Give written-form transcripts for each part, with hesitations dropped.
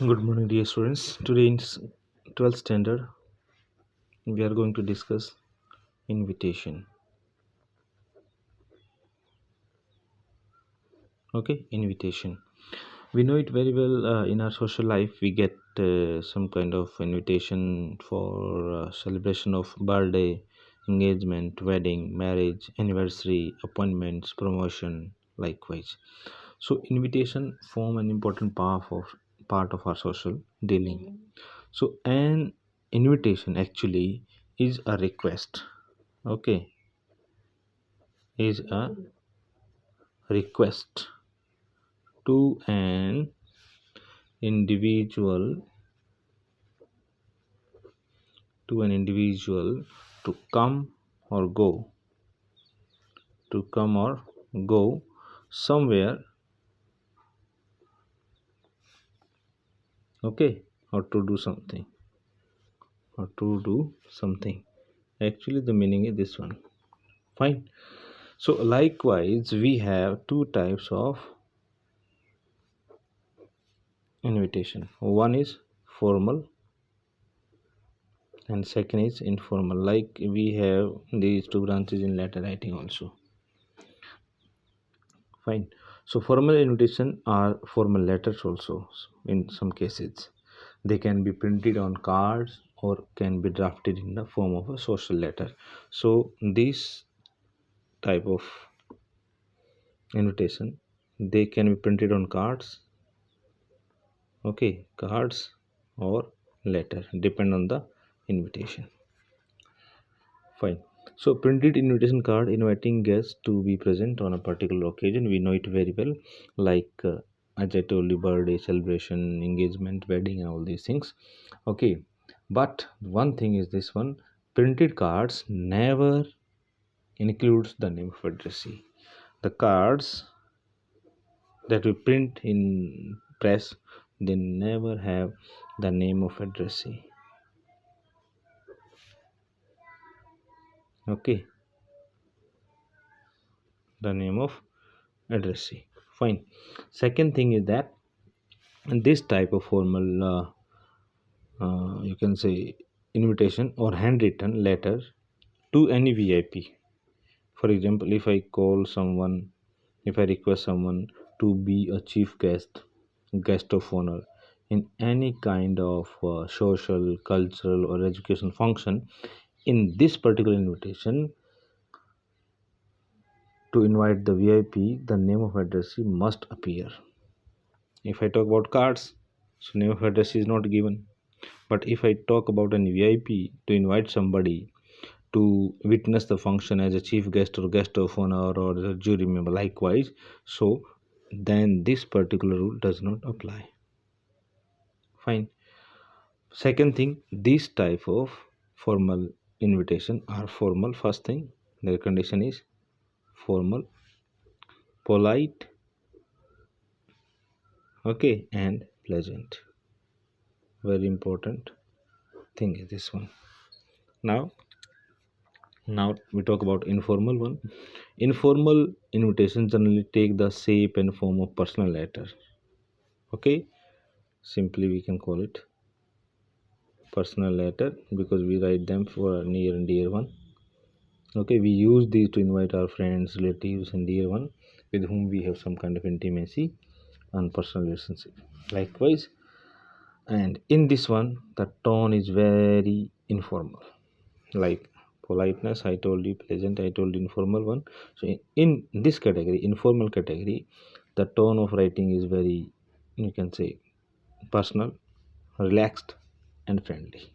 Good morning, dear students. Today in 12th standard, we are going to discuss invitation. Okay, invitation. We know it very well in our social life. We get some kind of invitation for celebration of birthday, engagement, wedding, marriage, anniversary, appointments, promotion, likewise. So, invitation form an important part of our social dealing. So, an invitation actually is a request. Okay, is a request to an individual to come or go to come or go somewhere. Okay, or to do something. Actually, the meaning is this one. Fine. So, likewise, we have two types of invitation. One is formal and second is informal. Like we have these two branches in letter writing also. Fine. So, formal invitation are formal letters also in some cases. They can be printed on cards or can be drafted in the form of a social letter. So, this type of invitation, they can be printed on cards, okay, cards or letter, depend on the invitation. Fine. So, printed invitation card inviting guests to be present on a particular occasion. We know it very well, like as I told you, birthday celebration, engagement, wedding, and all these things. Okay, but one thing is this one: printed cards never includes the name of addressee. The cards that we print in press, they never have the name of addressee. Okay, the name of addressee. Fine. Second thing is that this type of formal, you can say, invitation or handwritten letter to any VIP. For example, if I request someone to be a chief guest of honor in any kind of social, cultural, or educational function, in this particular invitation to invite the VIP, the name of addressee must appear. If I talk about cards, so name of addressee is not given. But if I talk about an VIP to invite somebody to witness the function as a chief guest or guest of honor or as a jury member, likewise, so then this particular rule does not apply. Fine. Second thing, this type of formal invitation are formal. First thing, their condition is formal, polite, okay, and pleasant. Very important thing is this one. Now we talk about informal one. Informal invitations generally take the shape and form of personal letter. Okay, simply we can call it personal letter because we write them for near and dear one. Okay, we use these to invite our friends, relatives, and dear one with whom we have some kind of intimacy and personal relationship. Likewise, and in this one, the tone is very informal, like politeness. I told you pleasant. I told you informal one. So in this category, informal category, the tone of writing is very, you can say, personal, relaxed, and friendly.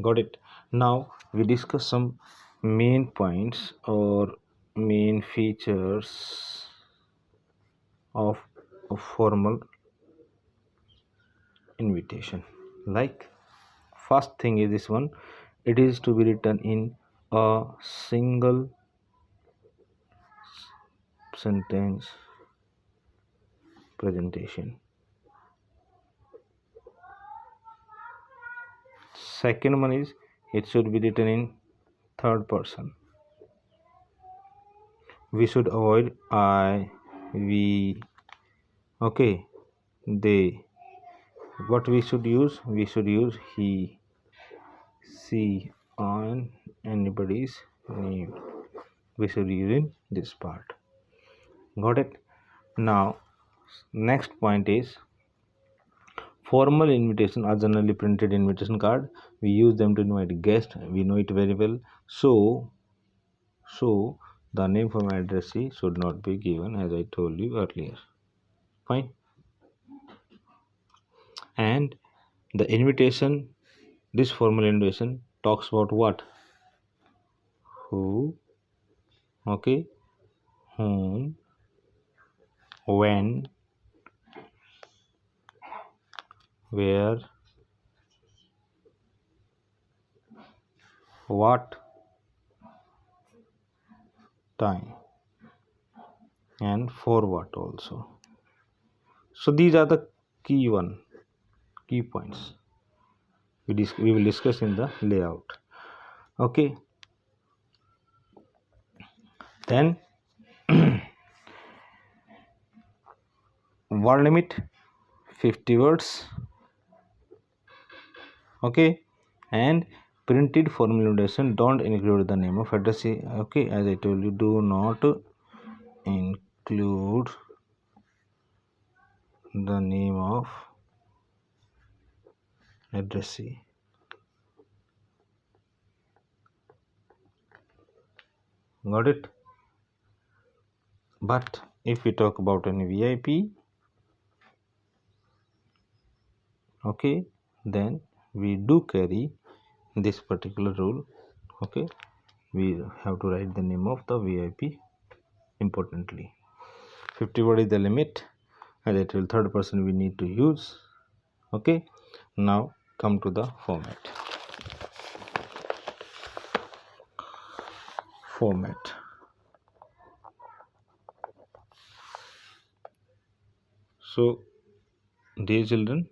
Got it. Now we discuss some main points or main features of a formal invitation. Like first thing is this one, it is to be written in a single sentence presentation. Second one is it should be written in third person. We should avoid I, we, okay, they, What we should use? We should use he, she, on anybody's name. We should use in this part. Got it? Now, next point is formal invitation are generally printed invitation card. We use them to invite guests. We know it very well. So the name from addressee should not be given, as I told you earlier. Fine. And the invitation, this formal invitation talks about what? Who, okay, whom, when, where, what time, and for what also. So these are the key points we will discuss in the layout. Okay, then word limit 50 words. Okay, and printed formal invitation don't include the name of addressee. Okay, as I told you, do not include the name of addressee. Got it? But if we talk about any VIP, okay, then we do carry this particular rule. Okay, we have to write the name of the VIP importantly. 50 word is the limit, and it will third person we need to use. Okay, now come to the format. So dear children,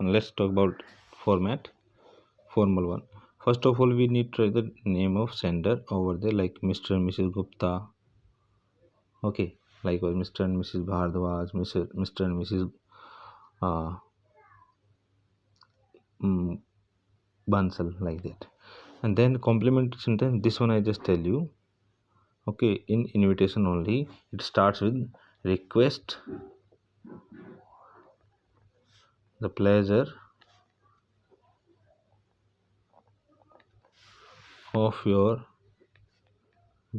let's talk about format. Formal one. First of all, we need to write the name of sender over there, like Mr. and Mrs. Gupta. Okay, likewise Mr. and Mrs. Bhardwaj, Mr. and Mrs. Uh, Bansal, like that. And then complementary sentence. This one I just tell you. Okay, in invitation only, it starts with request the pleasure of your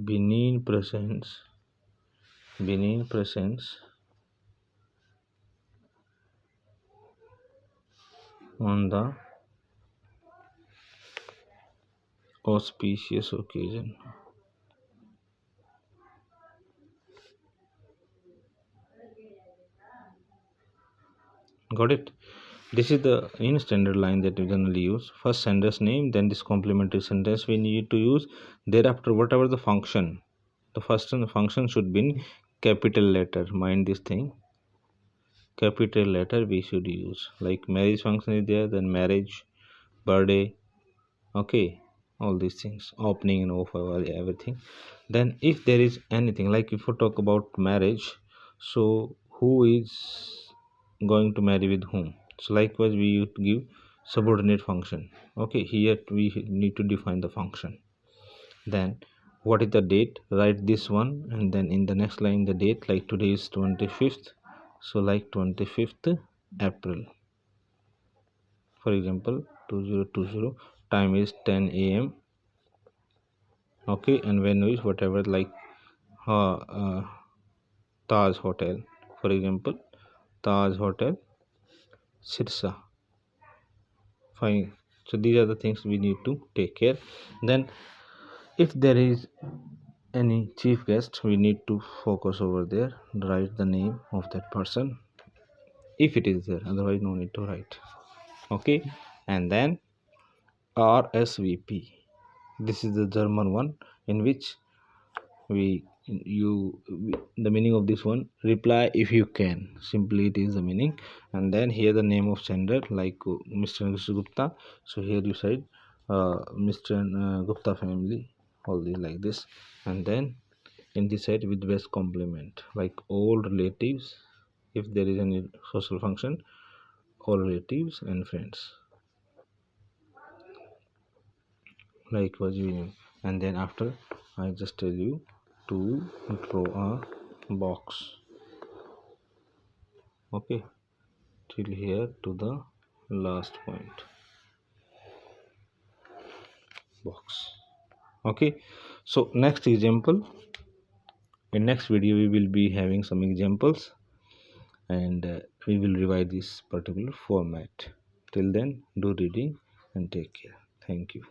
benign presence on the auspicious occasion. Got it? This is the standard line that we generally use. First sender's name, then this complementary sentence we need to use. Thereafter, whatever the function, the first function should be in capital letter. Mind this thing. Capital letter we should use. Like marriage function is there, then marriage, birthday, okay, all these things, opening and offer, everything. Then if there is anything, like if we talk about marriage, so who is going to marry with whom? So likewise we give subordinate function. Okay, here we need to define the function. Then what is the date? Write this one, and then in the next line the date, like today is 25th, so like 25th April, for example 2020. Time is 10 a.m. Okay, and venue is whatever, like Taj Hotel, for example Taj Hotel Sirsa. Fine. So these are the things we need to take care. Then if there is any chief guest, we need to focus over there, write the name of that person if it is there, otherwise no need to write. Okay, and then Rsvp, this is the German one, in which the meaning of this one, reply if you can, simply it is the meaning. And then here the name of sender, like Mr. and Mrs. Gupta, so here you said Mr. and Gupta family, all these like this. And then in this side with best complement, like all relatives, if there is any social function, all relatives and friends, like was you. And then after I just tell you to draw a box, okay, till here to the last point, box. Okay, so next example, in next video we will be having some examples, and we will revise this particular format. Till then, do reading and take care. Thank you.